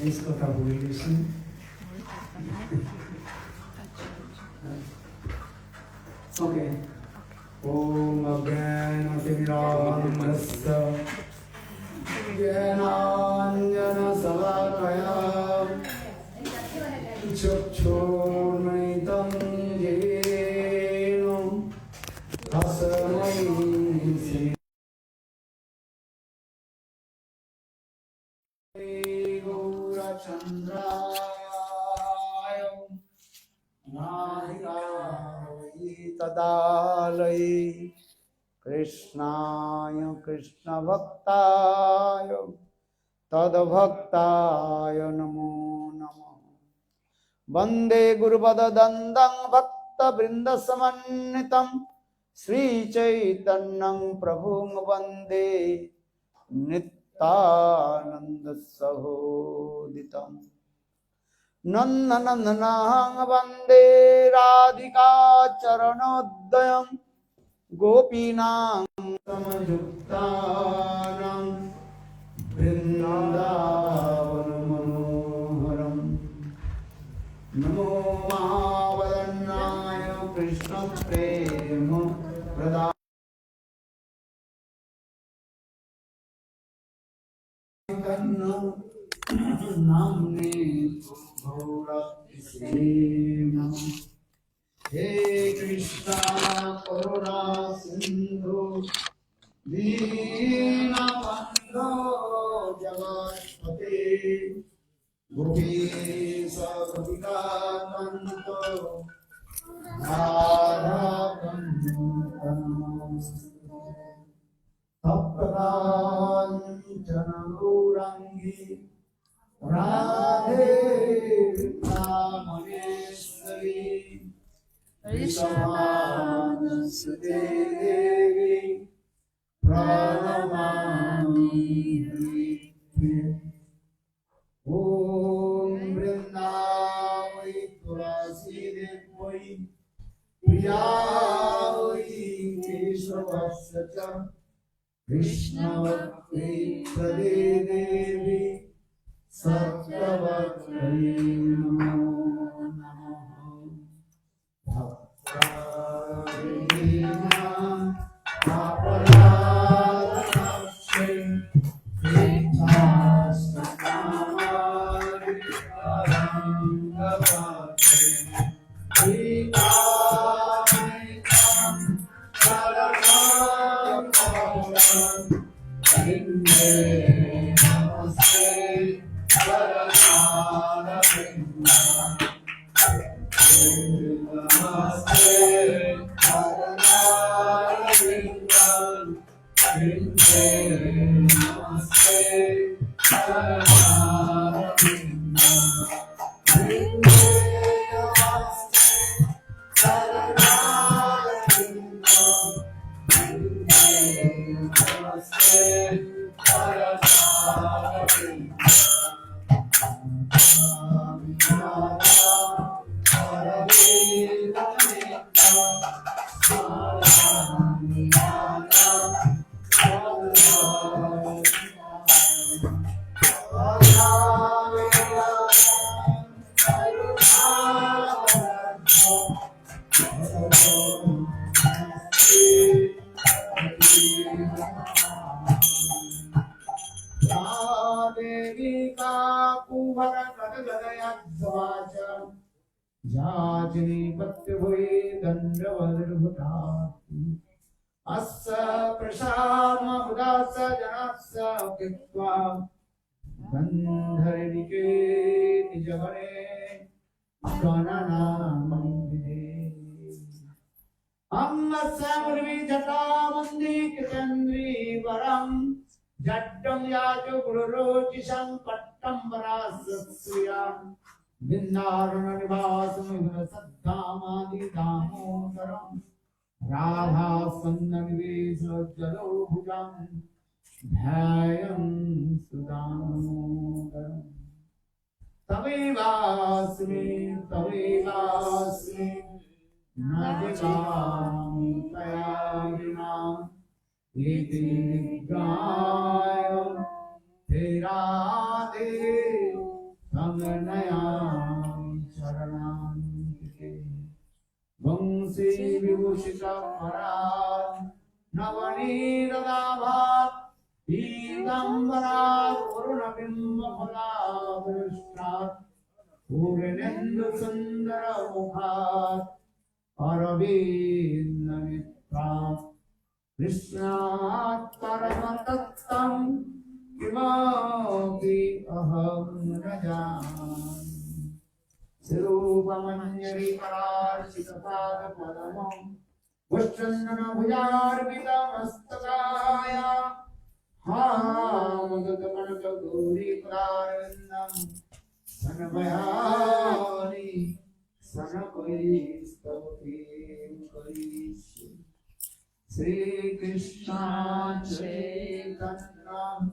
इसको था बोलिए सुन ओके ओम अज्ञानतिमिरान्धस्य ज्ञानाञ्जनशलाकया चक्षुर्मिलितं येन तस्मै श्रीगौरचन्द्राय नाहिकायै तदालये कृष्णाय कृष्णभक्ताय तद्भक्ताय नमो नमः वन्दे गुरुपदद्वन्द्वं भक्तवृन्दसमन्वितं श्रीचैतन्यं प्रभुं वन्दे नित्यानन्दसहोदितं नन्दनन्दनं वन्दे राधिका चरणोदयं गोपीनां समयुक्तानां वृन्दावनमनोहरं नमो महावदन्याय कृष्णप्रेम नाम्ने हे कृष्णा करुणा सिंधु दीनबन्धो जगत्पते गोपीश गोपिकान्त तप्तकाञ्चन गौराङ्गी राधे वृन्दावनेश्वरी वृषभानुसुते देवी प्रणमामि हरिप्रिये ॐ वृन्दावै तुलसीदेव्यै प्रियायै केशवस्य च कृष्णवत्यै तदे देवी सत्यवत्यै नमो नमः भक्तानां अपराधनाशै अस्य प्रसादमुदास जनस्य कृत्वा गन्धर्विके निजगणे गणनामन्दिरे अम्मस्य मुर्वी जटामन्दी कृतेन्द्रीवरं जड्डं याजो गुरुरोचिषं पट्टं वरासस्त्रियां बिन्दारुणनिवासं सद्धामादि दामोदरम् राधा स्कन्दनिवेशजलो भुजं ध्यायं सुदामोदरम् तवेवास्मि न जगामि तया विना iti vignaya terade tanganayam charanante Vamsi vibhushita parat navani radhavat Pigambara Purnabimba Phalabhrishtat Purinendu Sundara Mukhat Aravinda Mitrat Krishnat Paramatattam Kimapi Aham Rajan Sirupamanyari Parashitapada Padamam Vashchandana Bhujarvita Mastakaya Hamadatamanaka Gauri Pararindam Sanabayani Sanakari Stavati Karishi Sri Krishna Chaitanya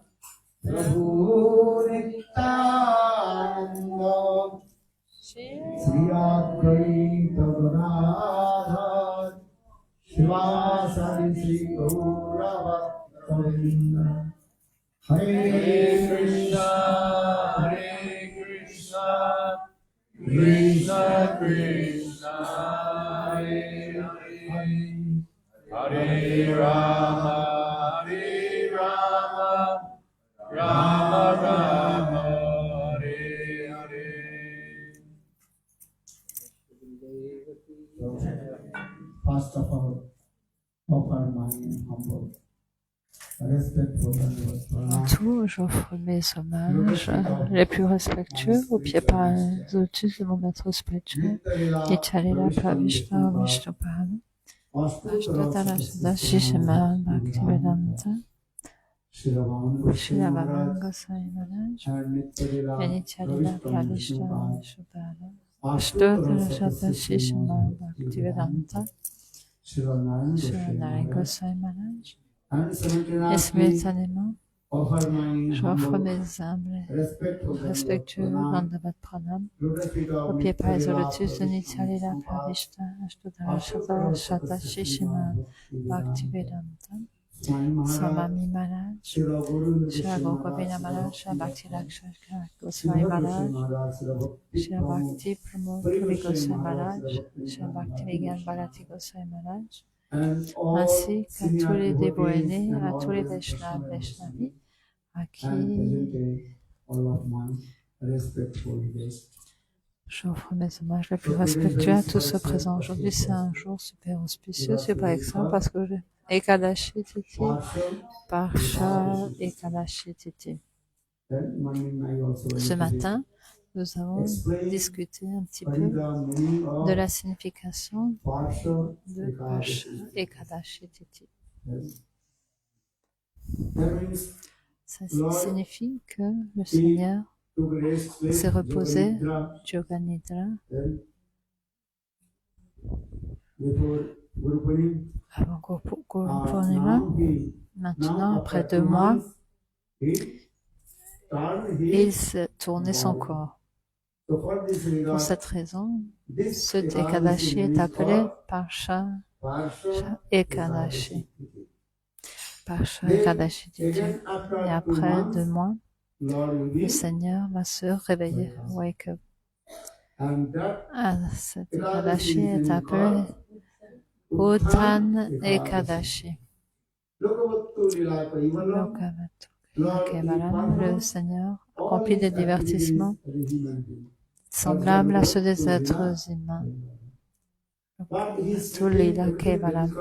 Prabhu Nityananda Sri Advaita Gadadhar Shivasari Sri Gaurava Hare Krishna, Krishna Krishna, Hare Hare, Hare Rama, Rama Rama, Hare Hare. First of all, offer my humble. En tout, j'offre mes hommages les plus respectueux aux pieds lotus de mon maître spirituel, Nichalila Pravishna Vishnupada, Ashtadala Sadashi Shema Bhaktivedanta, Shilavaman Goswami Maharaj, et Nichalila Pravishna Vishnupada, Ashtadala Sadashi Shema Bhaktivedanta, Shivanara Goswami Maharaj. Et simultanément, j'offre mes humbles, respectueux Dandavat Pranam aux pieds pris au lotus de Nityanila Pravishta Ashtadara Shata Shishima Bhaktivedanta Swami Maharaj Shri Gopina Maharaj Shri Bhakti Lakshaka Goswami Maharaj Shri Bhakti Pramod Puri Goswami Maharaj Shri Bhakti Vigyan Bharati Goswami Maharaj ainsi qu'à tous les dévoilés, à tous les Vaishnavis, à qui j'offre mes hommages les plus respectueux à tous ceux présents. Aujourd'hui, c'est un jour super auspicieux, c'est par exemple parce que Ekadashi Titi, Parsha Ekadashi Titi. Ce matin, nous avons discuté un petit peu de la signification de Parsha Ekadashi Titi. Ça signifie que le Seigneur s'est reposé, Yoga Nidra, avant Guru Purnima. Maintenant, après 2 mois, il s'est tourné son corps. Pour cette raison, ce Ekadashi est appelé Parsha Ekadashi. Parsha Ekadashi Titi. Et après 2 mois, le Seigneur va se réveiller, wake up. Cet Ekadashi est appelé Uttan Ekadashi. Le Seigneur accomplit des divertissements semblables à ceux des êtres humains. Tout Lila Kevalam.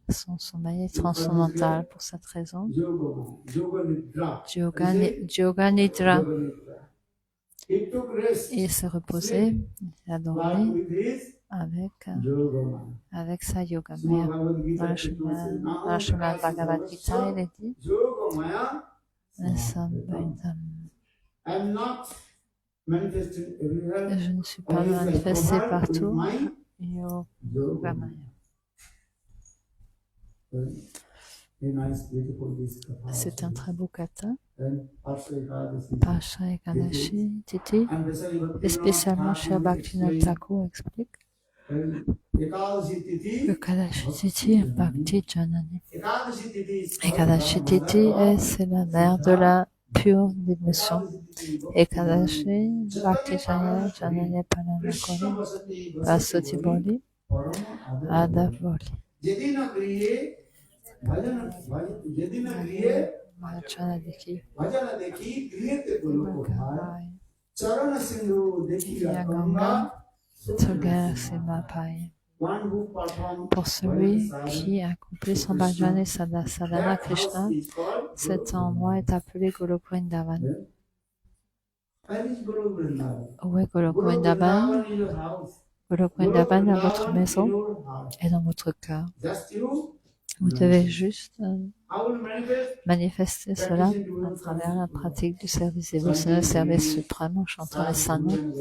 Son sommeil est transcendantal. Pour cette raison, Yoga Nidra. Il s'est reposé, il a dormi avec sa Yoga Maya. Dans le chemin Bhagavad Gita, il est dit je ne suis pas manifesté partout, Yoga Maya. C'est un très beau kata. Parsha Ekadashi Titi, et spécialement chez Bhaktivinoda Thakur explique Ekadashi Tithi. Ekadashi Tithi, Bhakti Janani. Ekadashi Tithi is Ekadashi Tithi, c'est la mère de la pure dévotion. Ekadashi, Bhakti Janani, Janani Palanakoli, Vasoti Boli, Ada Boli. Yadina Griye, Yadina Griye, Vajana Dekhi, Vajana Dekhi, Griyate Guru Kodhai, Charana Sindhu Dekhi Yaganga, Tsuga Simapai. Pour celui qui accomplit son bhajan et sadhana Krishna, cet endroit est appelé Golok Vrindavan. Où est Golok Vrindavan? Golok Vrindavan est votre maison et dans votre cœur. Vous devez juste manifester cela à travers la pratique du service dévotionnel, service suprême, en chantant les saints noms,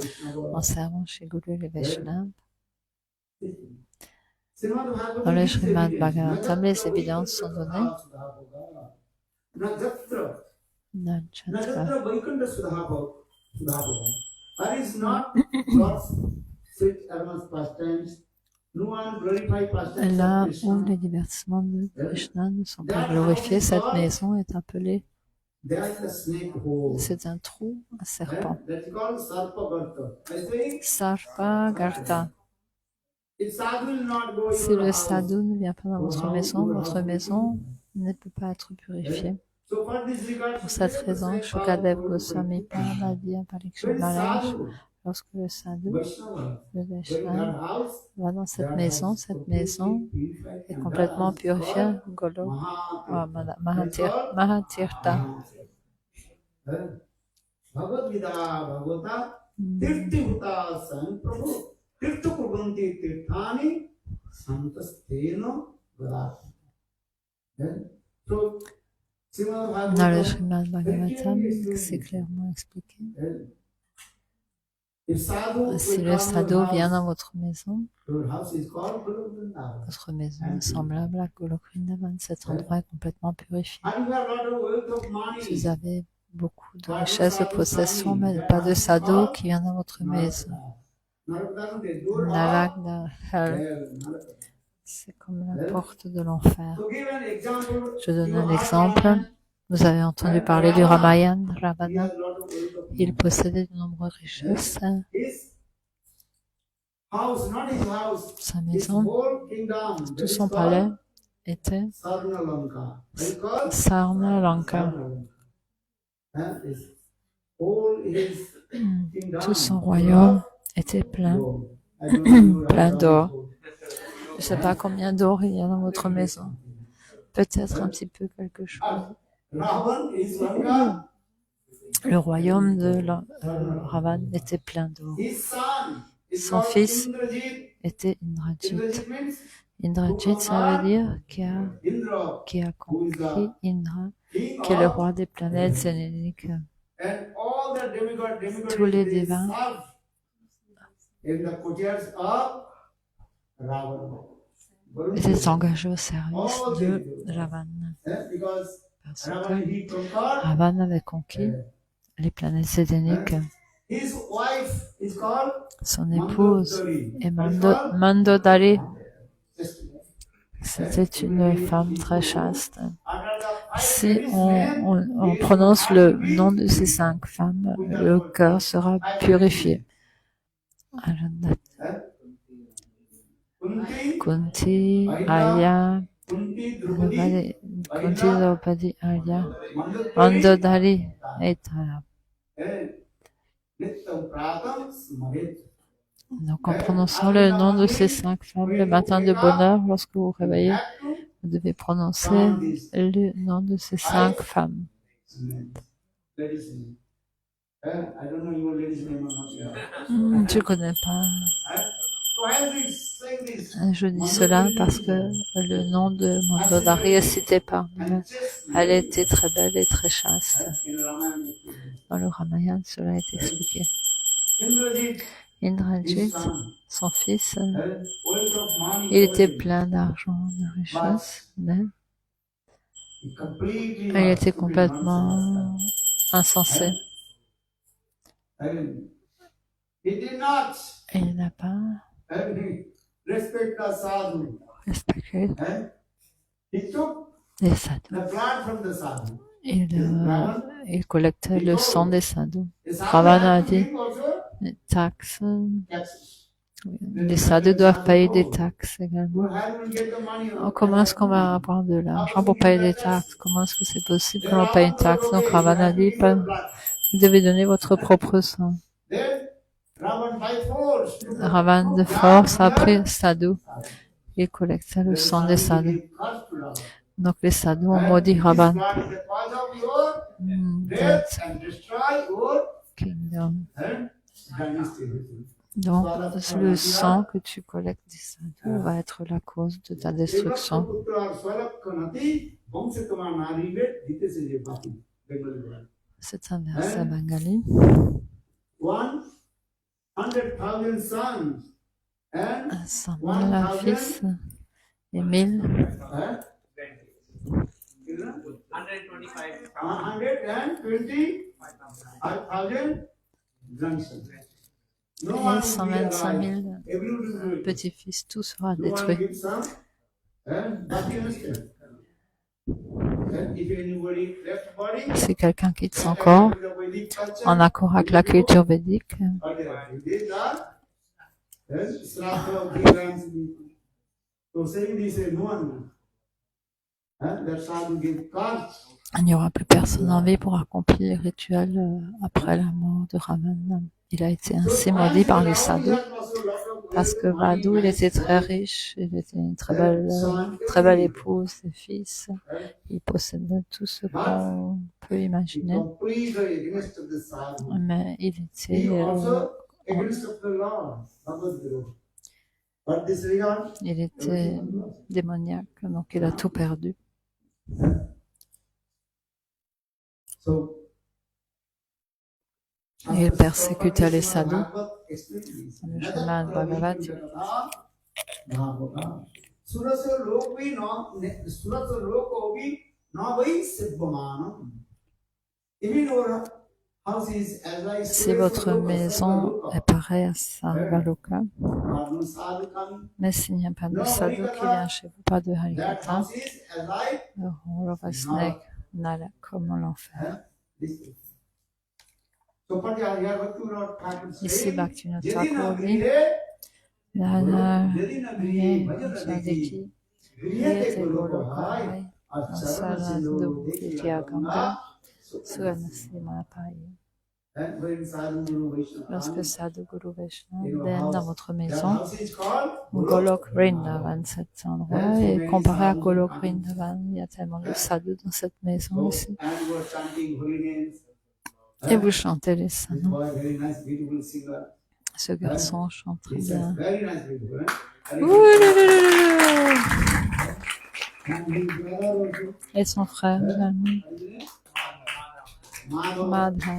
en servant chez Guru et Vaishnava. Dans le Srimad Bhagavatam, les évidences sont données. Nachatra. Là où les divertissements de Krishna ne sont pas glorifiés, cette maison est appelée. C'est un trou à serpent. Sarpa Garta. Si le sadhu ne vient pas dans votre maison ne peut pas être purifiée. Pour cette raison, Shukadev Goswami parle à dire Parikshit Maharaj, lorsque le sadhu, le Vaishnava, va dans cette maison est complètement purifiée. Golok Mahatirtha. Dans le Srimad Bhagavatam, c'est clairement expliqué. Si le sadhu vient dans votre maison est semblable à Golok Vrindavan. Cet endroit est complètement purifié. Vous avez beaucoup de richesses, de possessions, mais pas de sadhu qui vient dans votre maison. Nalagna Hell. C'est comme la porte de l'enfer. Je donne un exemple. Vous avez entendu parler du Ramayana, Ravana. Il possédait de nombreuses richesses. Sa maison, tout son palais était Sarna Lanka. Tout son royaume était plein d'or. Je ne sais pas combien d'or il y a dans votre maison. Peut-être un petit peu quelque chose. Le royaume de Ravan était plein d'or. Son fils était Indrajit. Indrajit, ça veut dire qui a conquis Indra, qui est le roi des planètes zénéniques. Tous les divins étaient engagés au service de Ravana. Parce que Ravana avait conquis les planètes zénéniques. Son épouse est Mandodari. C'était une femme très chaste. Si on prononce le nom de ces 5 femmes, le cœur sera purifié. Kunti, Aya, Kunti, Draupadi, Aya, Mandodari et Tara. Donc, en prononçant le nom de ces 5 femmes le matin de bonne heure, lorsque vous vous réveillez, vous devez prononcer le nom de ces 5 femmes. Je ne connais pas. Je dis cela parce que le nom de Mandodari est cité parmi eux. Elle était très belle et très chaste. Dans le Ramayana, cela est expliqué. Indrajit, son fils, il était plein d'argent, de richesses, mais il était complètement insensé. Il n'a pas respect the sadhu. respecter He took les sadhus. the blood from the sadhu. Il collectait le sang des sadhus. The sadhu Ravana a had to dit, give also les taxes, taxes. les sadhus doivent payer des taxes également. How do we get the money? Comment est-ce qu'on va avoir de l'argent pour payer des taxes? Comment est-ce que c'est possible que l'on paye une taxe? Donc Ravana dit, vous devez donner votre propre sang. Then Ravan by force took the Ravan de force a pris le sadhu. Il collectait le sang des sadhus. Donc les sadhus ont maudit Ravan. That kingdom. Donc le sang que tu collectes des sadhus va être la cause de ta destruction. C'est un verset bengali. 100 000 fils et 1000 et 125 000 petits-fils, tout sera détruit. Si quelqu'un quitte son corps en accord avec la culture védique, il n'y aura plus personne en vie pour accomplir les rituels après la mort de Ravana. Il a été ainsi maudit par les sadhus parce que Vadhu, il était très riche, il était une très belle épouse, des fils, il possédait tout ce qu'on peut imaginer, mais il était démoniaque, donc il a tout perdu. Et il persécutait les sadhus. Le chemin de Bhagavad Gita. Si votre maison est pareille à Sarvaloka, mais s'il n'y a pas de sadhu qui vient chez vous, pas de harikata, le rôle of a snake n'allait comme l'enfer. Ici, Bhaktivinoda Thakur dit, Nana Sadiki, Yete Golokai, Saradu Vidya Ganga, Suranasi Mahapai. Lorsque Sadhu Guru Vaishnava viennent dans votre maison, Golok Vrindavan, cet endroit est comparé à Golok Vrindavan. Il y a tellement de sadhus dans cette maison ici. Et vous chantez les saints. Ce garçon chante très bien. Et son frère également. Madha.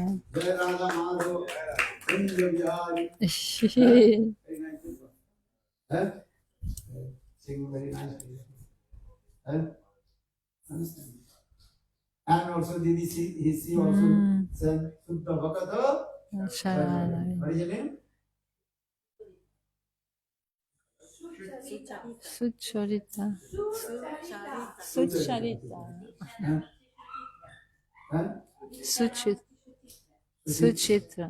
And also did he see also said Sutta Bhakata? What is your name? Sucharita. Sucharita. Suchitra.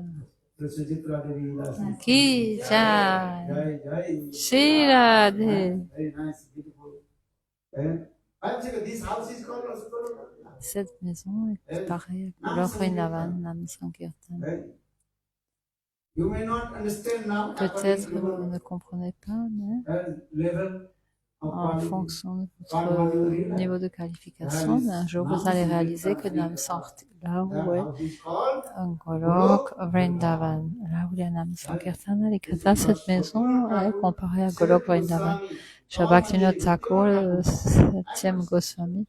Ki Jai. Shri Radhe. Very nice, beautiful. I'm saying this house is called Sutta. Cette maison est pareille à Golok Vrindavan, Nam Sankirtan. Peut-être que vous ne comprenez pas, mais en fonction de votre niveau de qualification, un jour vous allez réaliser que Nam Sankirtan, là où est un Golok Vrindavan, là où il y a Nam Sankirtan, Harikata, cette maison est comparée à Golok Vrindavan. Shri Bhaktivinoda Thakur, le 7e Goswami,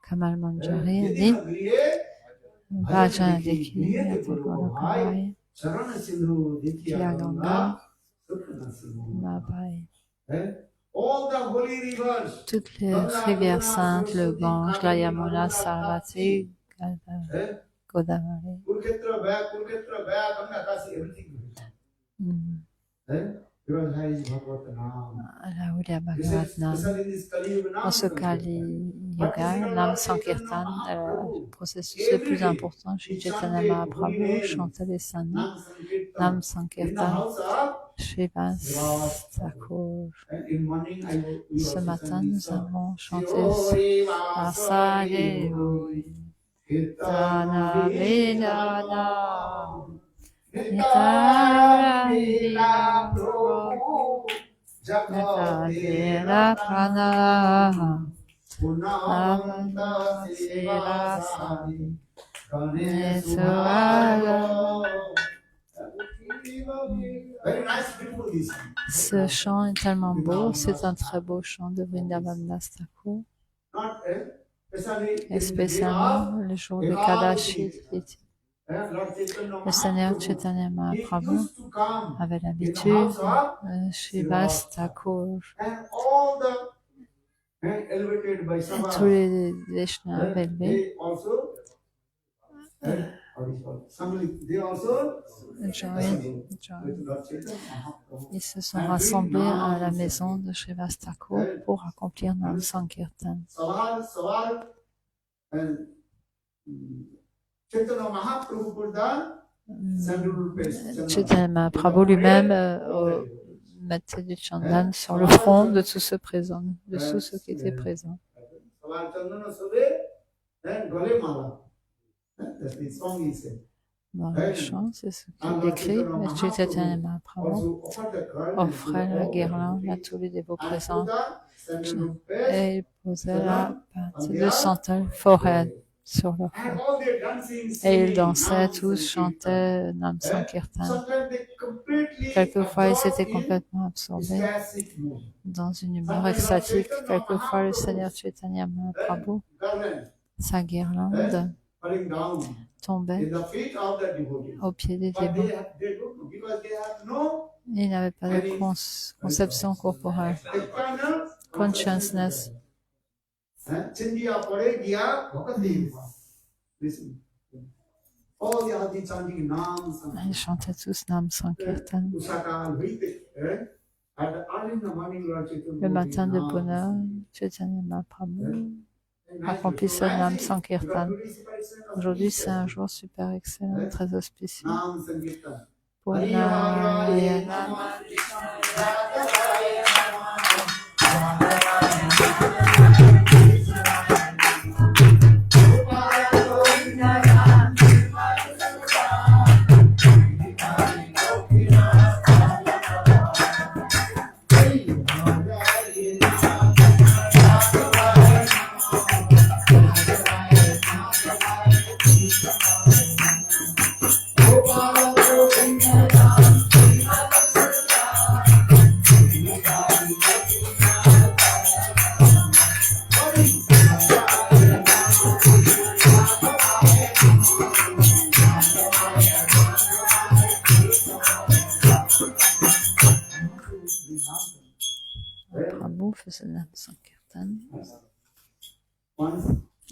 Kamal Manjari a dit Vajan Deki Yatagolokai Kyaganga Mabai. Toutes les rivières saintes, le Gange, la Yamuna, Sarvati, Godavari. là où il y a Bhagavad Nam. Dans ce Kali Yuga, Nam Sankirtan est le processus le plus important. Shri Chaitanya Mahaprabhu chantait les saints noms. Nam Sankirtan, Srivas Thakur. Ce matin, nous avons chanté Vasade Kirtana Vedana Nitara Vila Prabhu Natadera Prana Navanda Sivasadi Netuala. Ce chant est tellement beau, c'est un très beau chant de Vrindavan Das Thakur, et spécialement le jour de Kadashi. Le Seigneur Chaitanya Mahaprabhu avait l'habitude, Srivas Thakur, et tous les Vaishnavas élevés, ils se sont rassemblés à la maison de Srivas Thakur pour accomplir Nam Sankirtan. Chaitanya Mahaprabhu lui-même mettait du chandan sur le front de tous ceux présents, de tous ceux qui étaient présents. Dans le chant, c'est ce qui est décrit. Chaitanya Mahaprabhu offrait la guirlande à tous les dévots présents et il posait la pâte de santal forêt sur leur front. Et ils dansaient tous, chantaient Nam Sankirtan. Quelquefois, ils étaient complètement absorbés dans une humeur extatique. Quelquefois, le Seigneur Chaitanya Mahaprabhu, sa guirlande tombait aux pieds des dévots. Il n'avait pas de conception corporelle, consciousness. Ils chantaient tous Nam Sankirtan. Le matin de bonheur, Chaitanya Mahaprabhu accomplissait Nam Sankirtan. Aujourd'hui, c'est un jour super excellent, très auspicieux. Pour Prabhu faisait Nam Sankirtan.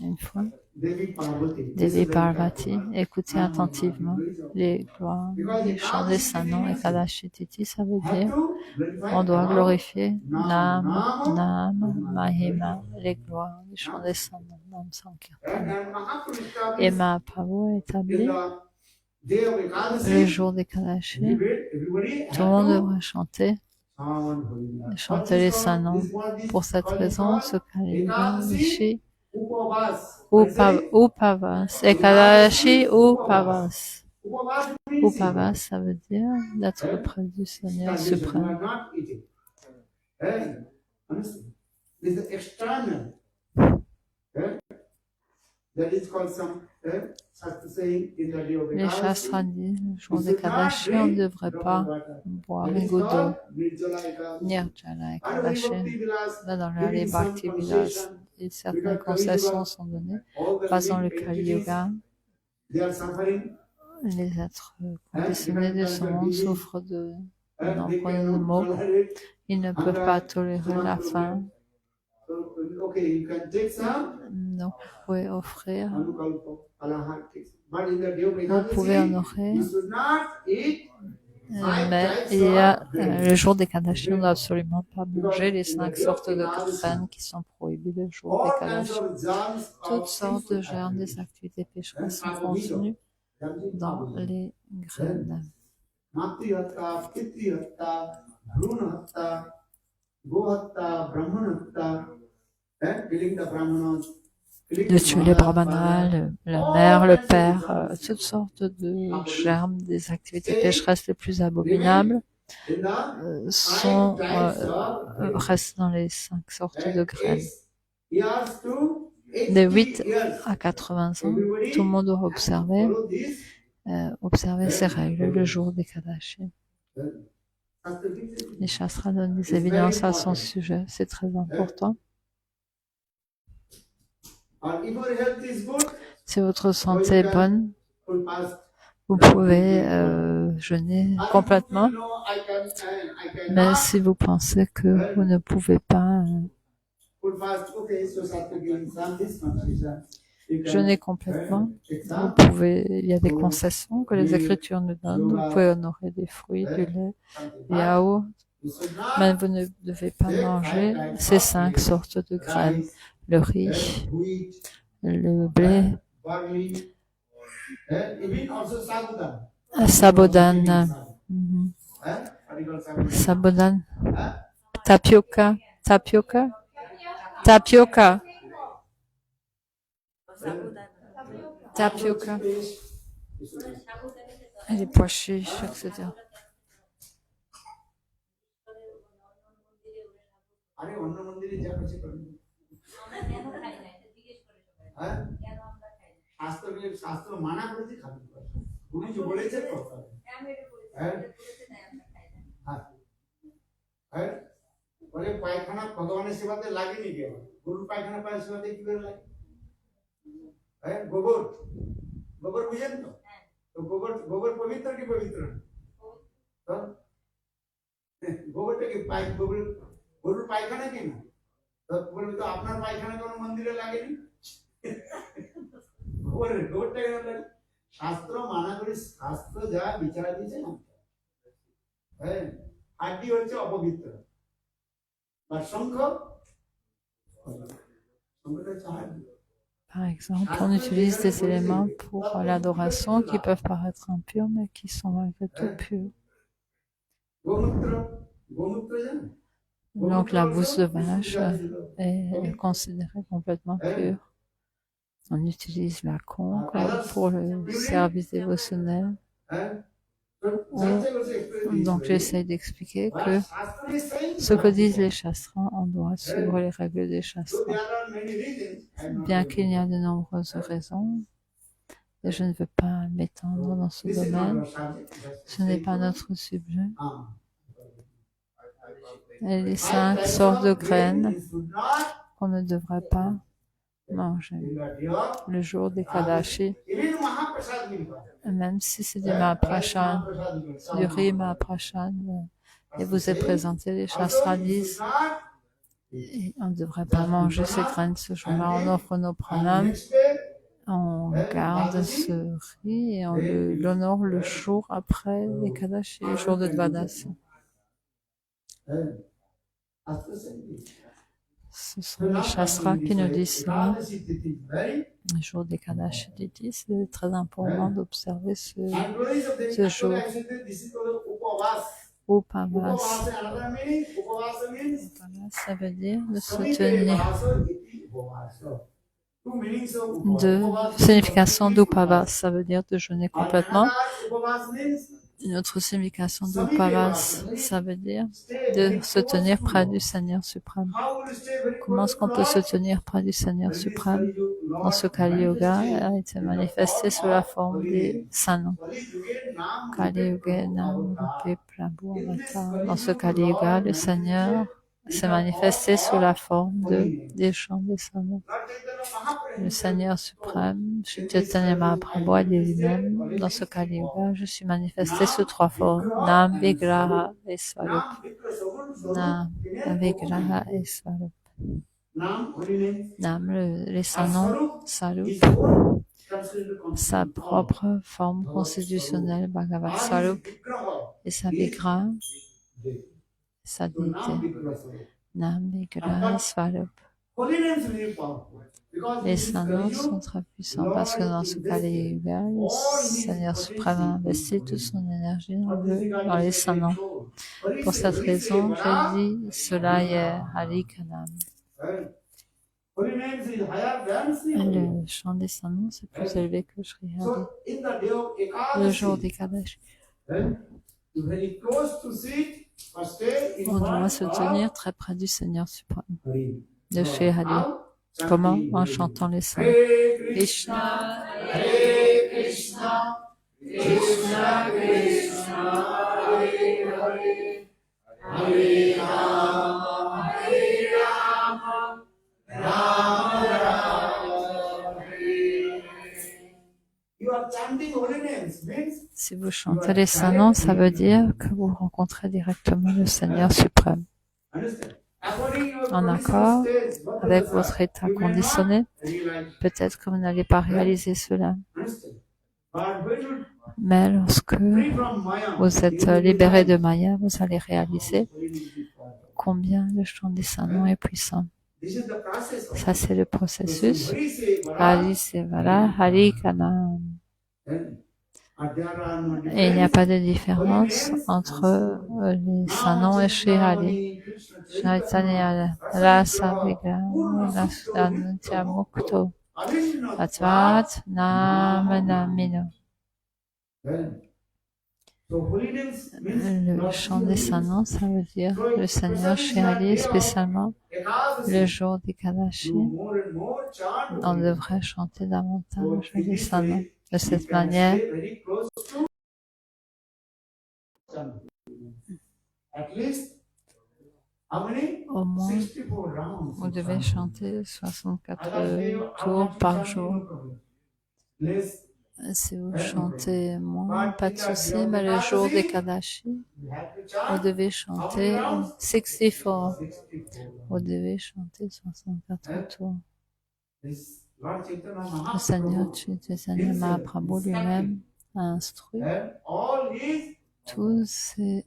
Une fois, Devi Parvati écoutait attentivement les gloires, les chants des saints noms et Kadashi Titi, ça veut dire on doit glorifier Nam, Nam, Mahima, les gloires, les chants des saints noms, Nam Sankirtan. Et Mahaprabhu a établi le jour des Kadashi, tout le monde devrait chanter les saints noms. Pour cette raison, ce Kali-yuga Rishi Upavas, Ekadashi Upavas. Upavas, ça veut dire d'être près du Seigneur suprême. Les Shastras disent, le jour des Kadashi, on ne devrait pas boire un goût d'eau. Nirjala Ekadashi, là dans les Bhakti Vilas, et certaines concessions sont données. Passant le Kali Yuga, les êtres conditionnés de ce monde souffrent de nombreux maux. Ils ne peuvent pas tolérer la faim. Donc, vous pouvez offrir, vous pouvez honorer Mais il y a le jour des Kadashi, on ne doit absolument pas manger les 5 sortes de graines qui sont prohibées le jour des Kadashi. Toutes sortes de germes des activités pécheresses sont contenues dans les graines. De tuer les brahmanas, la mère, le père, toutes sortes de germes des activités pécheresses les plus abominables restent dans les 5 sortes de graines. De 8 à 80 ans, tout le monde doit observer ces règles le jour des Kadashi. Les Shastras donnent des évidences à son sujet, c'est très important. Si votre santé est bonne, vous pouvez jeûner complètement. Mais si vous pensez que vous ne pouvez pas jeûner complètement, vous pouvez, il y a des concessions que les Écritures nous donnent. Vous pouvez honorer des fruits, du lait, des yaourts, mais vous ne devez pas manger ces 5 sortes de graines. Le riz, le blé, sabodane, tapioca, et les pois chiches, etc. পায়খানা ভগবানের সেবাতে লাগেনি কেন? গরুর পায়খানা পায়ের সেবাতে কি করে লাগে? হ্যাঁ, গোবর বুঝেন তো? তো গোবর পবিত্র কি পবিত্র না? তো গোবরটা কি গরুর পায়খানা কি না? তো বলবি তো আপনার পায়খানা কোন মন্দিরে লাগেনি? গোবরটা কেন লাগে? শাস্ত্র মানা করে, শাস্ত্র যা বিচার দিয়েছে না, হ্যাঁ, হাড্ডি হচ্ছে অপবিত্র। Par exemple, on utilise des éléments pour l'adoration qui peuvent paraître impurs, mais qui sont malgré tout purs. Donc la bouse de vache est considérée complètement pure. On utilise la conque pour le service dévotionnel. Donc j'essaie d'expliquer que ce que disent les Shastras, on doit suivre les règles des Shastras. Bien qu'il y a de nombreuses raisons, et je ne veux pas m'étendre dans ce domaine, ce n'est pas notre sujet. Et les 5 sortes de graines qu'on ne devrait pas manger le jour des Kadashi, même si c'est du Mahaprasad, du riz Mahaprasad, et vous est présenté, les Shastras disent, et on ne devrait pas manger ces graines ce jour-là. On offre nos pranams, on garde ce riz et on l'honore le jour après les Kadashi, le jour de Dvadasi. Ce sont les Shastras qui nous disent cela. Le jour des Kadashi, c'est très important d'observer ce jour. Upavas. Ça veut dire de se tenir. Deux significations d'Upavas, ça veut dire de jeûner complètement. Une autre signification d'Upavas, ça veut dire de se tenir près du Seigneur suprême. Comment est-ce qu'on peut se tenir près du Seigneur suprême? Dans ce Kali Yuga a été manifesté sous la forme des saints noms. Kali Yuga Nam Rupe Prabhu Avatar. Dans ce Kali Yuga, le Seigneur s'est manifesté sous la forme des chants des saints noms. Le Seigneur suprême, Shri Chaitanya Mahaprabhu a dit lui-même, dans ce Kali Yuga, je suis manifesté sous 3 formes, Nam, Vigraha et Swarup. Nam, Vigraha et Swarup. Nam, les saints noms, Swarup, sa propre forme constitutionnelle, Bhagavat Swarup, et sa Vigra, sa So now deité. people are saying, Nam Vigra Swarup. holy names are really powerful. Because Les in saints this noms Kali sont Yuga, très puissants parce que dans ce Kali Yuga, le Seigneur suprême a investi toute son énergie dans les saints noms. Pour cette raison, j'ai dit cela hier, Ali Kanam. holy names is higher than Sri. Le chant des saints noms, c'est plus élevé que Sri Hari. So in the day of Le jour Ekadashi, des Kadashi, you're very close to sit or stay in on doit front se of tenir très près du Seigneur suprême, Hari. de Sri Hari. How? Comment? Chanting En Hari. chantant les saints. Hare Krishna, Hare Krishna, Krishna Krishna, Hare Hare, Hare Rama, Rama Rama, Hare. You are chanting holy names means si vous chantez les saints noms, ça veut dire que vous rencontrez directement le Seigneur suprême. understand. According to your En conditional accord state, what avec is votre that? état You may conditionné, not realize. peut-être que vous n'allez pas réaliser cela. Understand. But when you Mais lorsque free from Maya, vous êtes you will libéré de realize Maya, vous allez réaliser holy name is powerful. combien le chant des saints noms est puissant. This is the process of Ça, c'est le processus. Hari Seva. Hari Sevala, Hari Kanam. And there are no Et il n'y a difference. pas de différence entre les saints noms et Shri Hari. Chaitanya Rasa Vigra Rasa Mukto Atvat Namanamino. Le chant des saints noms, ça veut dire le Seigneur Shri Hari, spécialement le jour des Kadashi. On devrait chanter davantage les saints noms. De cette manière, au moins, vous devez chanter 64 tours par jour. Si vous chantez moins, pas de souci, mais le jour des Kadashi, vous devez chanter 64. Vous devez chanter 64 tours. Le Seigneur Chaitanya Mahaprabhu lui-même a instruit tous ces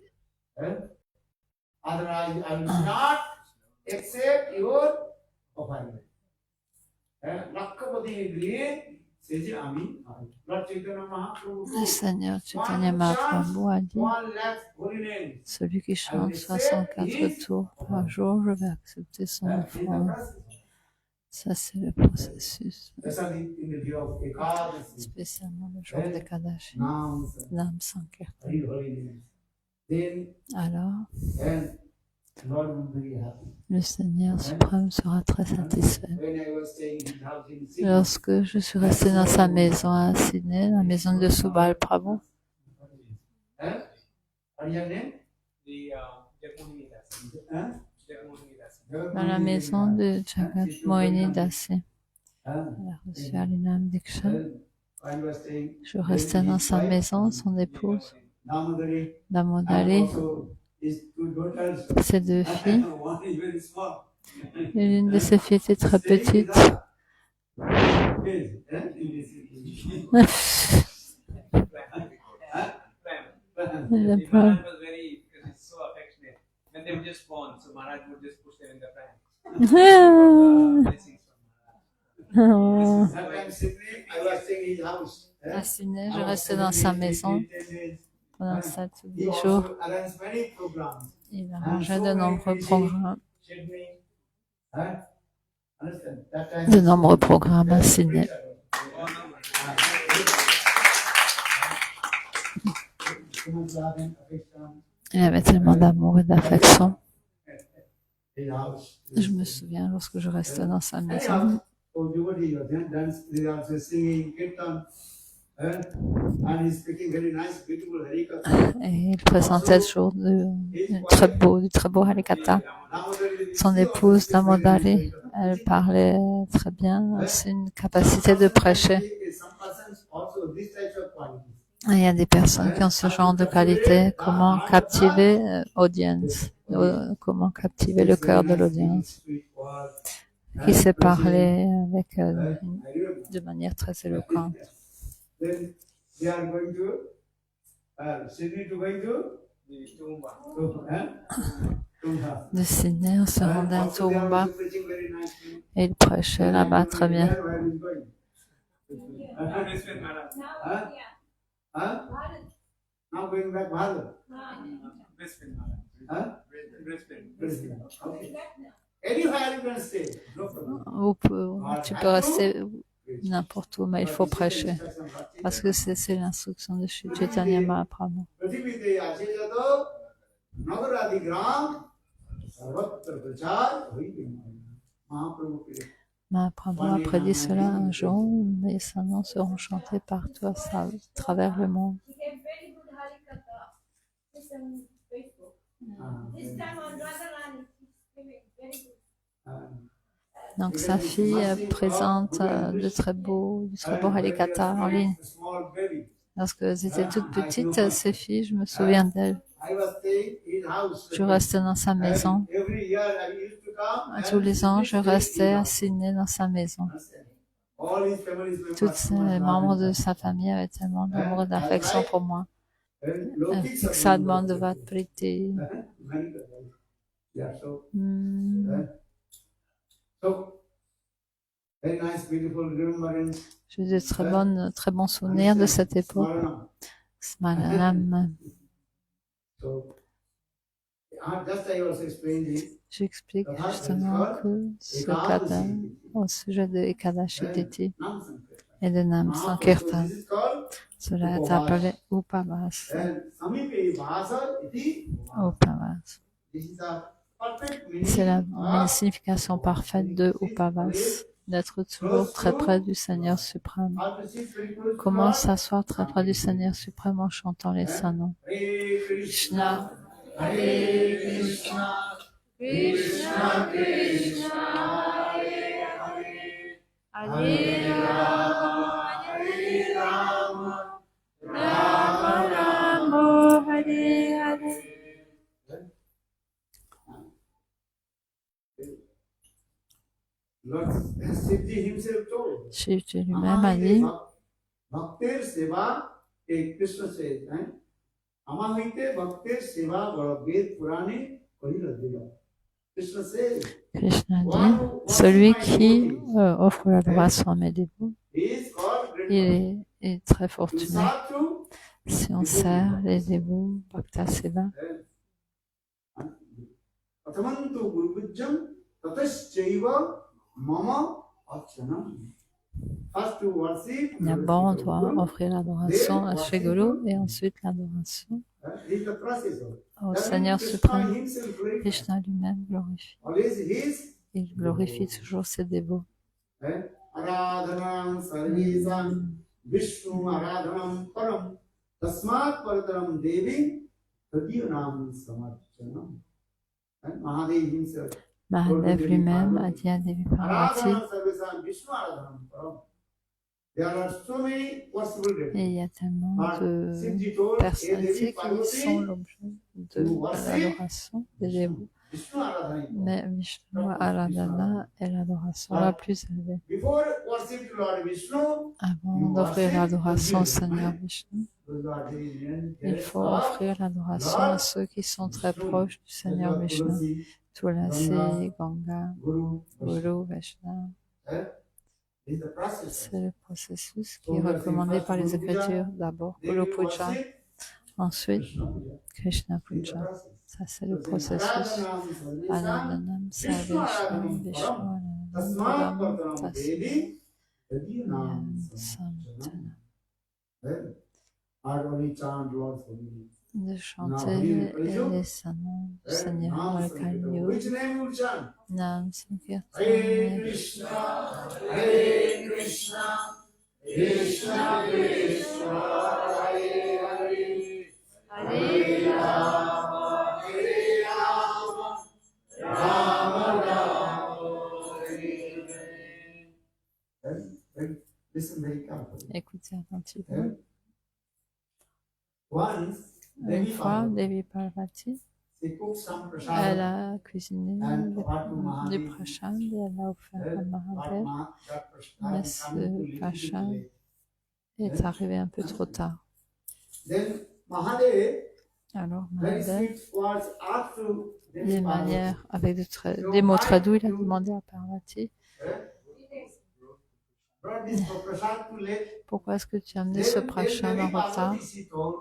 le Seigneur Chaitanya Mahaprabhu a dit, celui qui chante 64 tours par jour, je vais accepter son offrande. Ça, c'est le processus. Spécialement le jour des Kadashi. Nam Sankirtan. Alors, le Seigneur suprême sera très satisfait. Lorsque je suis resté dans sa maison à Sydney, la maison de Subal Prabhu, dans la maison de Jagat Mohini Dasi, elle a reçu Harinam Diksha. Je restais dans sa maison, son épouse, Damodari, ses deux filles. Et l'une de ses filles était très petite. Le pram. À Sydney, je restais dans sa maison pendant 7-8 jours. Il arrangeait de nombreux programmes. De nombreux programmes à Sydney. Il avait tellement d'amour et d'affection. Je me souviens lorsque je restais dans sa maison. Et il présentait toujours du très beau Harikatha. Son épouse Damodari, elle parlait très bien, c'est une capacité de prêcher. Il y a des personnes qui ont ce genre de qualité, comment captiver l'audience, comment captiver le cœur de l'audience, qui sait parler avec de manière très éloquente. de Sydney, on se rendait à Toowoomba et il prêchait là-bas très bien. Now going back Bharat. Okay. Anywhere you can stay, no problem. Tu peux rester n'importe où, mais il faut prêcher. Parce que c'est l'instruction de Shri Chaitanya Mahaprabhu. Mahaprabhu a prédit cela un jour, mais ses noms seront chantés partout à travers le monde. Donc sa fille présente de très beaux Harikatha en ligne. Lorsque j'étais toute petite, ces filles, je me souviens d'elles. Je restais dans sa maison. Tous les ans, je restais assigné dans sa maison. Tous les membres de sa famille avaient tellement d'amour et d'affection pour moi. Fixadman de Vatpriti. J'ai de très bons souvenirs de cette époque. Smaranam. J'explique justement que ce Kada, au sujet de Ekadashi Tithi et de Nam Sankirtan, cela est appelé Upavas. Upavas. C'est la signification parfaite de Upavas, d'être toujours très près du Seigneur suprême. Comment s'asseoir très près du Seigneur suprême en chantant les saints noms? Krishna, Hare Krishna, Krishna Krishna, Hare Hare, Hare Rama, Hare Rama, Rama Rama, Hare Hare. Shivji lui-même a dit Krishna dit, celui qui offre l'adoration à mes dévots, il est très fortuné. Si on sert les dévots, Bhakta Seva, d'abord on doit offrir l'adoration à Shri Guru et ensuite l'adoration au Seigneur suprême. Krishna lui-même glorifie. Il glorifie toujours ses dévots. Mahadev lui-même a dit à Devi Parvati, et il y a tellement de personnalités qui sont l'objet de l'adoration des dévots. Mais Vishnu Aradhana est l'adoration la plus élevée. Avant d'offrir l'adoration au Seigneur Vishnu, il faut offrir l'adoration à ceux qui sont très proches du Seigneur Vishnu. Tulasi, Ganga, Guru, Vaishnava. C'est le processus qui est recommandé par les Écritures. D'abord Guru Puja, ensuite Krishna Puja. Ça c'est le processus. Anandanam Sarveshvam Vishnu Anandam Tasya Samtana. De chanter les saints noms du Seigneur dans le Kali-yuga. Nam Sankirtan. Hare Krishna, Hare Krishna, Krishna Krishna, Hare Hare, Hare Rama, Hare Rama, Rama Rama, Hare Hare. Listen very carefully. Écoutez attentivement. Une fois, Devi Parvati, elle a cuisiné du prashad et elle a offert à Mahadev, mais ce prashad est arrivé un peu trop tard. Alors very Mahadev, sweet words asked to des Devi Parvati. manières, avec des mots très doux, il a demandé à Parvati, Brought this prasad to let pourquoi est-ce que tu as amené ce Then prashad en Devi retard? Parvati, she told,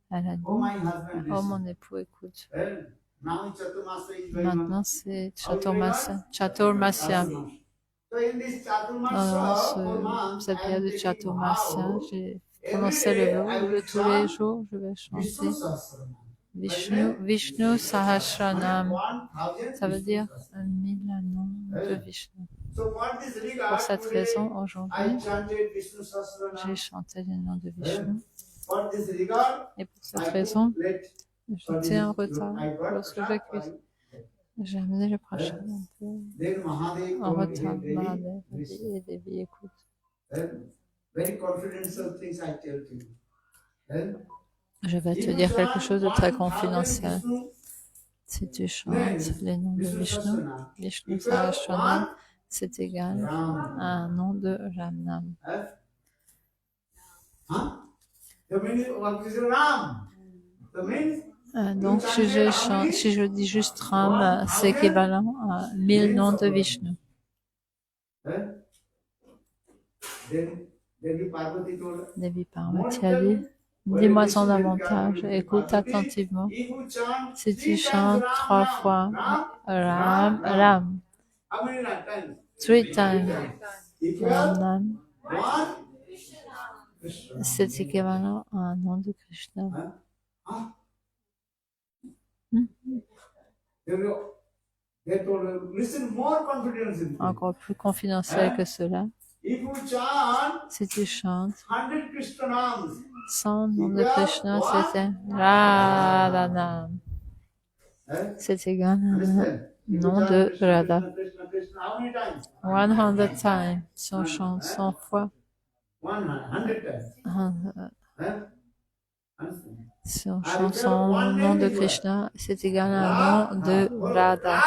Elle a oh dit, my husband, oh listen. mon époux, écoute, Well, now Chaturmasya is going maintenant on. c'est How is going on? Chaturmasya. Chaturmasya. So in this Dans Chaturmasya, for months, cette I période am de taking Chaturmasya, vow. j'ai Every commencé le day I vœu will de tous les chant jours, je vais Vishnu chanter Sahasranam. Vishnu Sahasranam. 1000 Ça veut Vishnu dire Sahasranam. 1000 noms de Vishnu. So for this Pour regard, cette today raison, I aujourd'hui, chanted Vishnu j'ai Sahasranam. chanté les noms de Vishnu. For this regard, Et pour cette I raison, took late. j'étais en retard I brought lorsque j'ai prasad cuit. for you. J'ai amené le prashad un peu Then Mahadev en told retard. him, Devi, Mahadev listen. et Devi écoute. Very confidential things I tell to you. Je vais te dire quelque chose de très confidentiel. Si tu chantes les noms de Vishnu, Vishnu Sahasranam, c'est égal à un nom de Ramnam. The meaning what is Ram? The means Donc, si je dis juste Ram, c'est équivalent à 1000 noms de Vishnu. Devi Parvati told, Devi Parvati a dit, dis-moi-en davantage, écoute attentivement. if you chant Si tu 3 chantes times 3 fois Ram, Ram, how many times? 3 times If you Ram have Nam, one, Krishna. c'est équivalent à un nom de Krishna. They told, listen more confidence. Encore plus confidentiel que cela, If you chant si tu chantes 100 Krishna names, 100 noms de Krishna, c'était Radhanam. C'est égal à un understand? nom de Radha. Krishna, Krishna, how many times? 100 times. Si on chante 100 fois, 100 times. Understand? si on chante son nom de Krishna, c'est égal à un nom de Radha.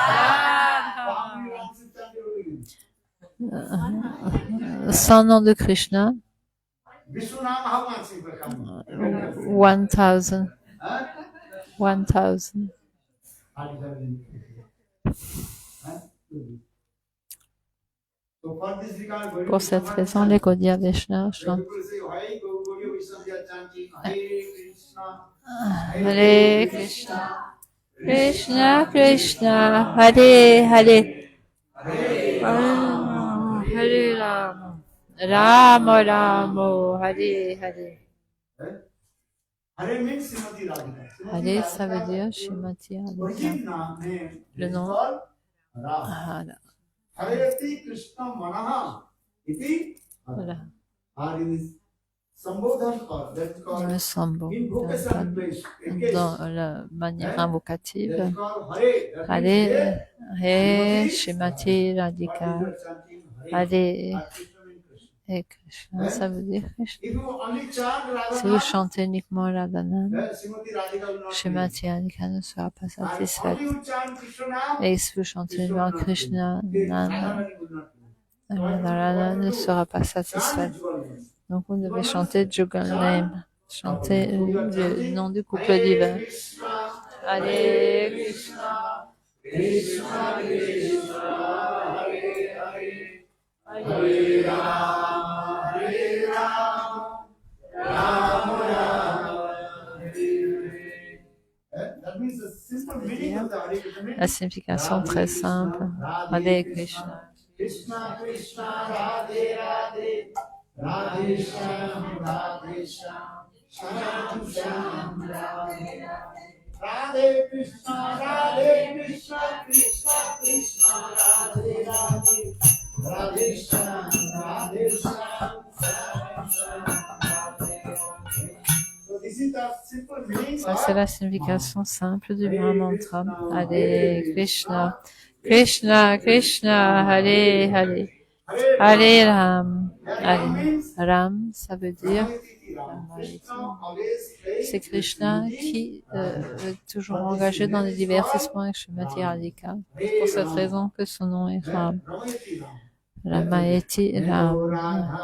How many rounds you chant you will? 100 noms de Krishna, Vishnu Nam, how much you become? 1000. 1000. Pour cette raison, les Gaudiya Vaishnavas chantent Hare Krishna, Krishna Krishna, Hare Hare, Hare Rama, Rama Rama, Hare Hare. Hare means Srimati Radhika. Hare, ça veut dire Shrimati Radhika. Original name Le is nom called Radha. Hara. Hareti Krishna Manaha iti Voilà. Hare is Sambodhan or that's Dans called le Sambho, invocation place. In case dans la manière that's invocative. called Hare. That means Hare, Hare, Shrimati Radhika, what you are chanting Hare. Hare Or Krishna means Krishna. et Krishna, ça veut dire Krishna. If you only chant Si vous Radha, chantez uniquement Radhanam, then Srimati Radhika will not Shrimati Radhika ne sera pas And satisfaite. only you chant Krishna, Et si vous chantez uniquement Krishna, Radharani will not be. Radharani ne sera pas satisfaite. Donc vous devez chanter Jugal Name, chanter le nom du couple divin. Hare Krishna, Krishna Krishna, Hare Hare, Hare Rama, Hare Rama, Rama Rama, Hare Hare. That means the simple meaning of the Hare Krishna means la signification très simple. Hare Krishna. Krishna Krishna, Radhe Radhe, Radhe Shyam, Radhe Shyam, Shyam Shyam, Radhe Radhe. Radhe Krishna, Krishna Krishna, Radhe Radhe, Radhe Shyam, Radhe Shyam, Shyam Shyam, Radhe Radhe. So this is the simple meaning Ça, of c'est la signification simple du Mahamantra. Hare Krishna, Krishna Krishna, Hare Hare, Hare Ram, Hare Ram, ça veut dire c'est Krishna qui est toujours engagé dans les divertissements avec Shrimati Radhika. C'est pour cette raison que son nom est Ram. Ramayeti Ram. Ram.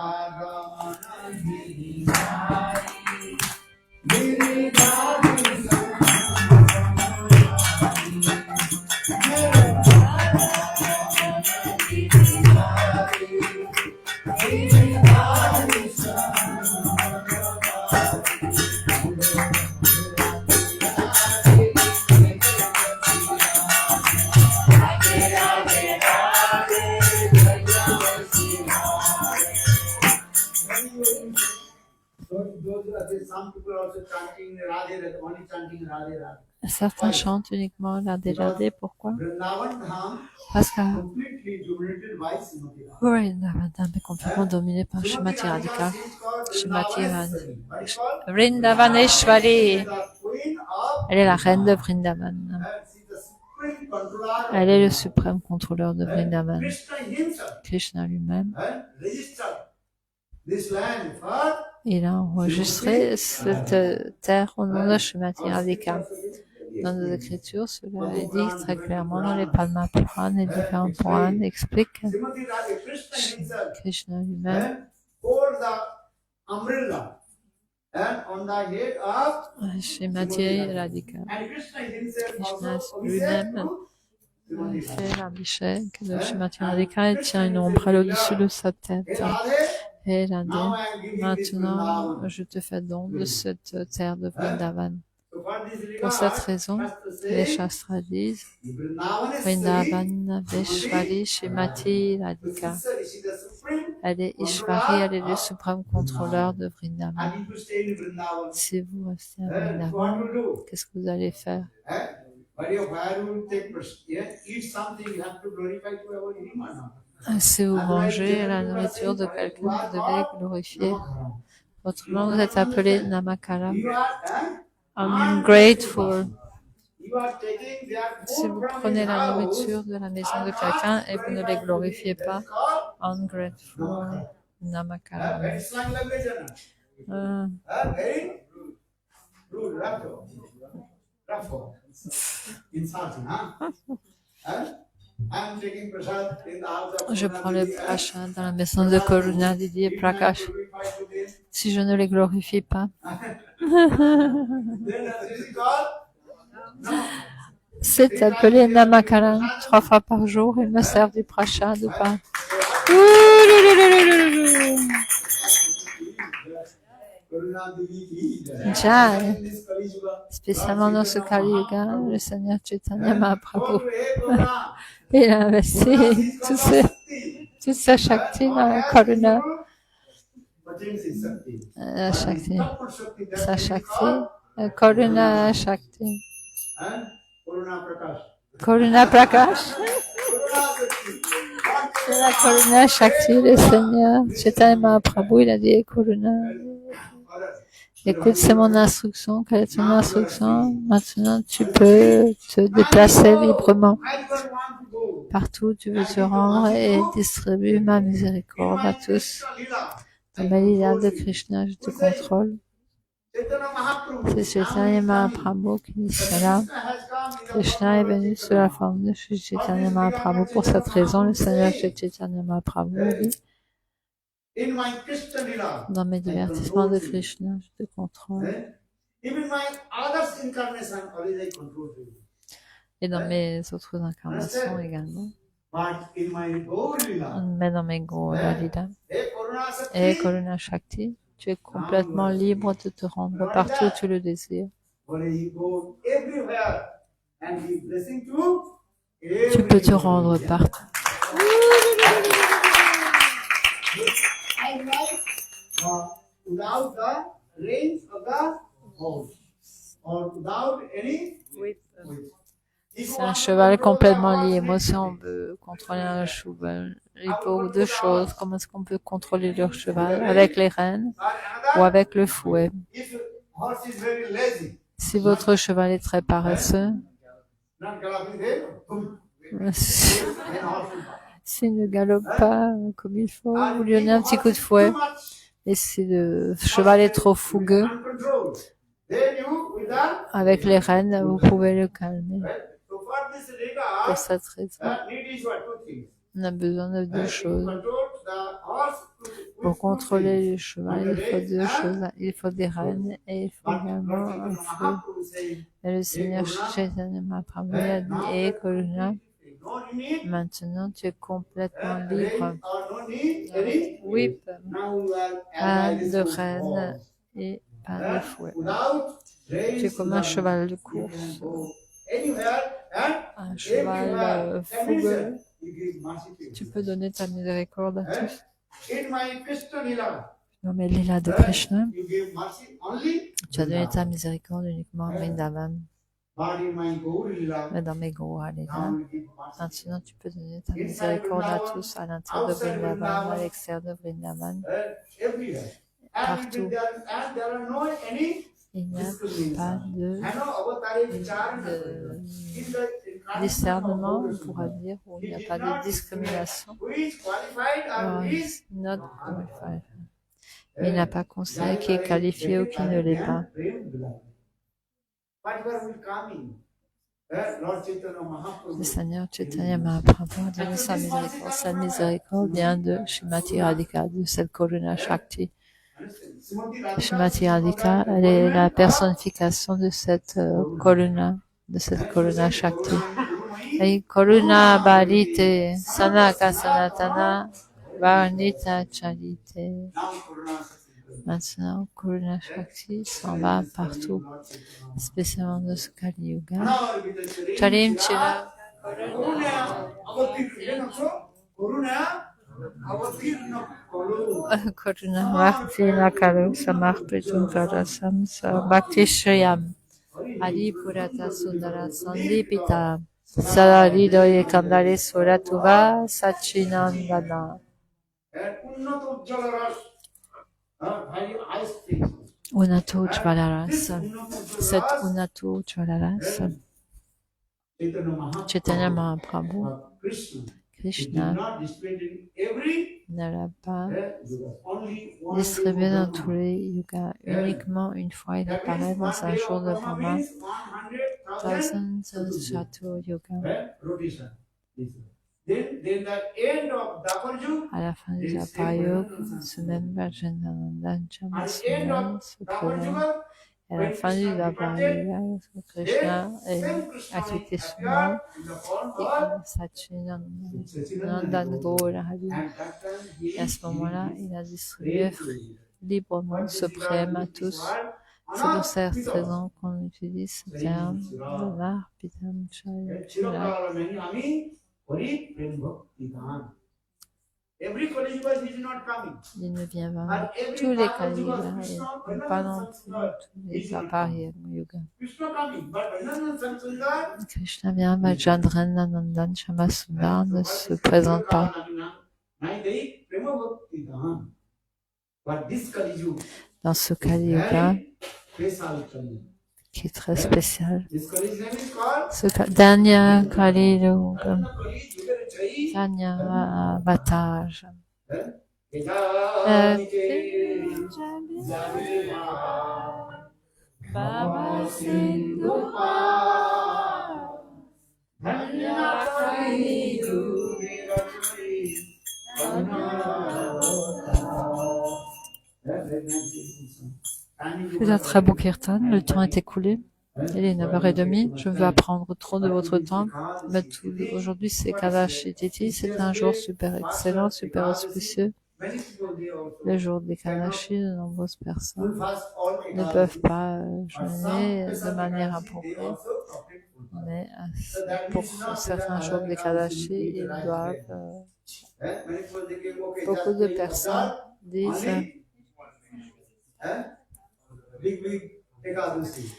Some people are also chanting Radhe Radhe, only chanting Radhe Radhe. Certains chantent uniquement Radhe Radhe. Pourquoi? Vrindavan Dham Parce que completely dominated by Srimati Radhika. Vrindavan est complètement dominé par Srimati Radhika. Srimati Radhika. Vrindavaneshwari. The queen of Elle est la reine de Vrindavan. she is the supreme controller Elle est le suprême contrôleur de Vrindavan. Krishna himself Krishna lui-même. registered this land for Il a enregistré cette terre au nom de Srimati Radhika. Dans nos écritures, cela est dit très clairement dans les Padma Puranas et différents Puranas expliquent que Srimati Radhika. Krishna himself Krishna lui-même hold the umbrella and on the head of Srimati Radhika. and Krishna himself Krishna also lui-même to Srimati Radhika. fait l'abhishek de Srimati Radhika et tient une ombrelle au-dessus de sa tête. Hey, Radhe, Et now Radhe, I am giving this maintenant, Vrindavan. je te fais don de cette terre de Vrindavan. So for this regard, Pour cette raison, Shastra les says, Shastras disent Vrindavan Vrindavan Veshwari Srimati Radhika. is the supreme Elle est Ishvari, elle est le suprême contrôleur de Vrindavan. and if you stay in Vrindavan, Si vous restez à what Vrindavan, will you do? qu'est-ce que vous allez faire? But your fire will take eat something, you have to glorify to our Himana. Si vous mangez la nourriture de quelqu'un, vous devez glorifier. Autrement, vous êtes appelé Namakara. You are Ungrateful. you are taking their Si food vous from prenez his la house, nourriture de la maison de quelqu'un et vous ne les glorifiez pas, ungrateful, Namakara. very slang language, very rude, rough, insulting, I'm taking prasad in the house of Je prends le Karuna Devi, prasad dans la maison de Karuna Didi et Prakash. Si je ne les glorifie pas, Then this is called c'est appelé Namakara. 3 fois par jour, ils me servent du prasad ou pas. Karuna Devi ki Jai. in this Kali Yuga. Spécialement dans ce Kali Yuga, le Seigneur Chaitanya Mahaprabhu, Hey, Karuna, il a investi toute sa Shakti dans la Karuna. La Shakti, sa Shakti, Karuna Shakti. Karuna Prakash. C'est la Karuna Shakti, le Seigneur Chaitanya Mahaprabhu, il a dit Karuna. Écoute, c'est mon instruction. Quelle est ton instruction? Maintenant, tu peux te déplacer librement partout où tu veux te rendre et distribuer ma miséricorde à tous. Dans ma lila de Krishna, je te contrôle. C'est Chaitanya Mahaprabhu qui dit cela. Krishna est venu sous la forme de Chaitanya Mahaprabhu. Pour cette raison, le Seigneur Chaitanya Mahaprabhu dit dans mes divertissements de Krishna, je te contrôle. Et dans mes autres incarnations également. Mais dans mes Gaura Lila et Karuna Shakti, tu es complètement libre de te rendre partout où tu le désires. Tu peux te rendre partout. Without the reins of the horse or without any whip. C'est un cheval complètement lié. Moi, si on veut contrôler un cheval, il faut 2 choses. Comment est-ce qu'on peut contrôler leur cheval? Avec les rênes ou avec le fouet. Si votre cheval est très paresseux, s'il ne galope pas comme il faut, vous lui donnez un petit coup de fouet. Et si le cheval est trop fougueux, avec les rênes, vous pouvez le calmer. Pour cette raison, on a besoin de 2 choses. Pour contrôler le cheval, il faut 2 choses. Il faut des rênes et il faut également un feu. Et le Seigneur Chaitanya Mahaprabhu a dit, Karuna, need, Maintenant, tu es complètement rain libre. or no need, any. Oui, Now you are pas as de by reine horse. et pas de fouet. Without reins, Tu es comme un without cheval de you can course, go anywhere and un everywhere. cheval fougueux. You give mercy to Tu you. peux donner ta miséricorde à tous. In my Krishna Lila, Nommé Lila de Krishna, you give mercy only. tu as donné ta miséricorde uniquement à Vrindavan. But in my Gaur Lila, Mais dans mes Gaura Lila, now you give mercy. maintenant tu peux donner ta miséricorde à tous, à l'intérieur de Vrindavan, à l'extérieur de Vrindavan, Everywhere. partout. And there are no any Il n'y a pas de discernement, on pourra dire, où il n'y a pas de discrimination. Not qualified. Il n'a pas conseillé qui est qualifié ou qui ne l'est pas. Le Seigneur Chaitanya Mahaprabhu a donné sa miséricorde. Sa miséricorde vient de Srimati Radhika, de cette Karuna Shakti. Srimati Radhika, elle est la personnification de cette Karuna, Shakti. Et Karuna Bharite, Sanaka Sanatana, Varnita Charite. Maintenant, Karuna Shakti s'en va partout, spécialement dans ce Kali Yuga. Charim Chira Karuna Bhakti Nakaru Samarpitum Karasam Bhakti Shriyam Adi Purata Sundara Sandipita Sararidoye Kandare Suratuva Sachinandana Unato Jvalaras. Cette Unato Jvalaras, Chaitanya Mahaprabhu, Krishna ne l'a pas distribué dans tous les yugas. Uniquement une fois, il apparaît dans un jour de Brahma, thousands of Chatur Yuga. À la fin du Dwapara, ce même Rajanananda Jamasunan se présente. Et à la fin du Dwapara, Krishna a quitté ce monde et Sachinandan Gaura Hari. Et à ce moment-là, il a distribué librement ce prême à tous. C'est pour cette raison qu'on utilise ce terme de l'art Pitam Chaya. Il ne vient pas tous les Kali-yugas et pas non plus tous les Dwapara Yuga. Krishna vient, Vajradhananandan Shamasundar ne se présente pas. Dans ce Kali-yuga, qui est très spécial, ce dernier Kali-yuga, Tanya Avatar. Baba Sindhu C'est un très beau kirtan, le temps est écoulé. Il est 9h30, je veux apprendre trop de votre temps, mais aujourd'hui c'est Kalashi Titi, c'est un jour super excellent, super auspicieux. Le jour des Kalashi, de nombreuses personnes ne peuvent pas jeûner de manière appropriée, mais pour certains jours des Kalashi, ils doivent. Beaucoup de personnes disent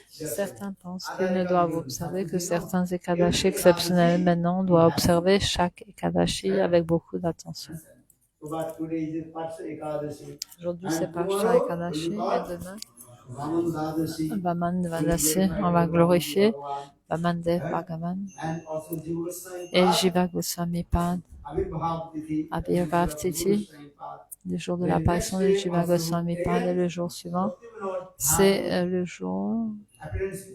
certains pensent qu'ils ne doivent observer que certains Ekadashi exceptionnels. Maintenant, on doit observer chaque Ekadashi avec beaucoup d'attention. Aujourd'hui, c'est Parsha Ekadashi et demain, Vaman Devadasi, on va glorifier Vaman Dev Bhagavan et Jiva Goswami Pad, Abhirvav Titi. Le jour de l'apparition de Jiva Goswami Pad et le jour suivant, c'est le jour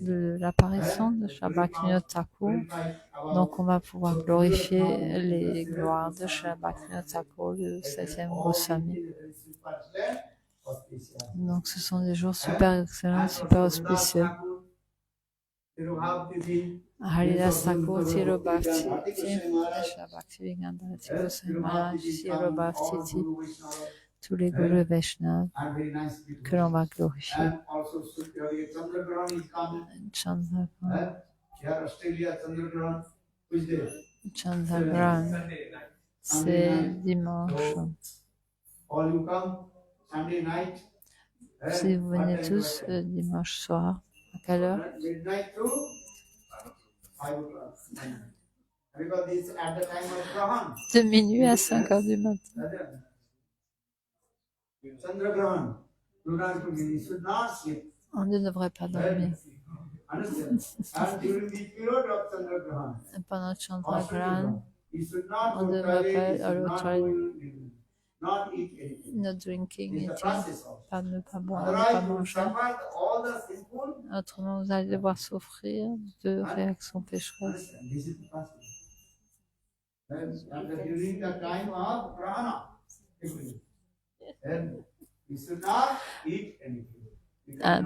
de l'apparition de Bhaktivinoda Thakur. Donc, on va pouvoir glorifier les gloires de Bhaktivinoda Thakur, le 7e Goswami. Donc, ce sont des jours super excellents, super auspicieux. Haridas Thakur, Tiro Bhakti, Krishna Bhakti Viganda, Tiro Maharaj, Tiro Bhakti, tous les gurus Vaishnavas que l'on va glorifier. Chandragram. Chandragram, c'est dimanche. Si vous venez tous dimanche soir, à quelle heure? De minuit à 5 heures du matin. On ne devrait pas dormir. Pendant Chandragram, on ne devrait pas aller aux toilettes. No drinking, eating, pas ne pas boire, ne pas manger. Autrement, vous allez devoir souffrir de réactions pécheresses.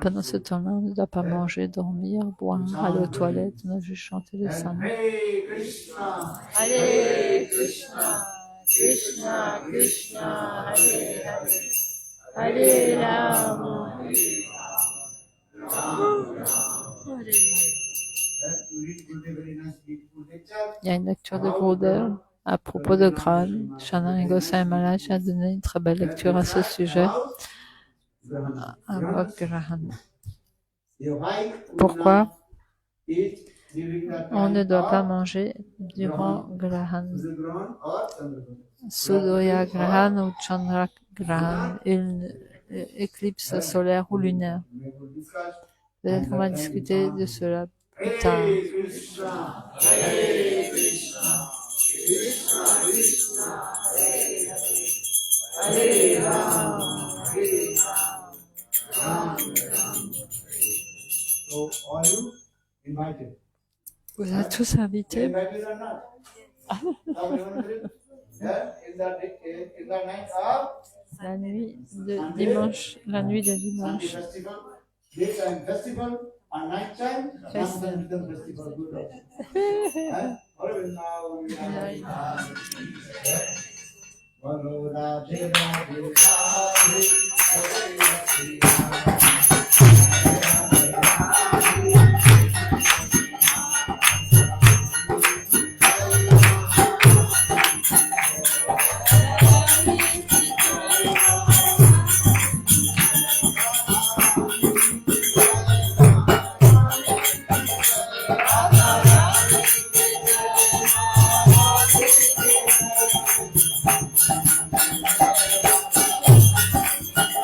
Pendant ce temps-là, on ne doit pas manger, dormir, boire, aller aux toilettes, on a juste chanté les saints. Hare Krishna, Krishna Krishna, Hare Hare, Hare Rama, Hare Hare. Il y a une lecture de Gurudev à propos de Graham. Sanatana Goswami Maharaj a donné une très belle lecture à ce sujet. Graham. Pourquoi on ne doit pas manger durant Graham, Sudoya Graham ou Chandra Graham, une éclipse solaire ou lunaire. Peut-être qu'on va discuter de cela plus tard. Vous êtes tous invités. La nuit de dimanche. Festival.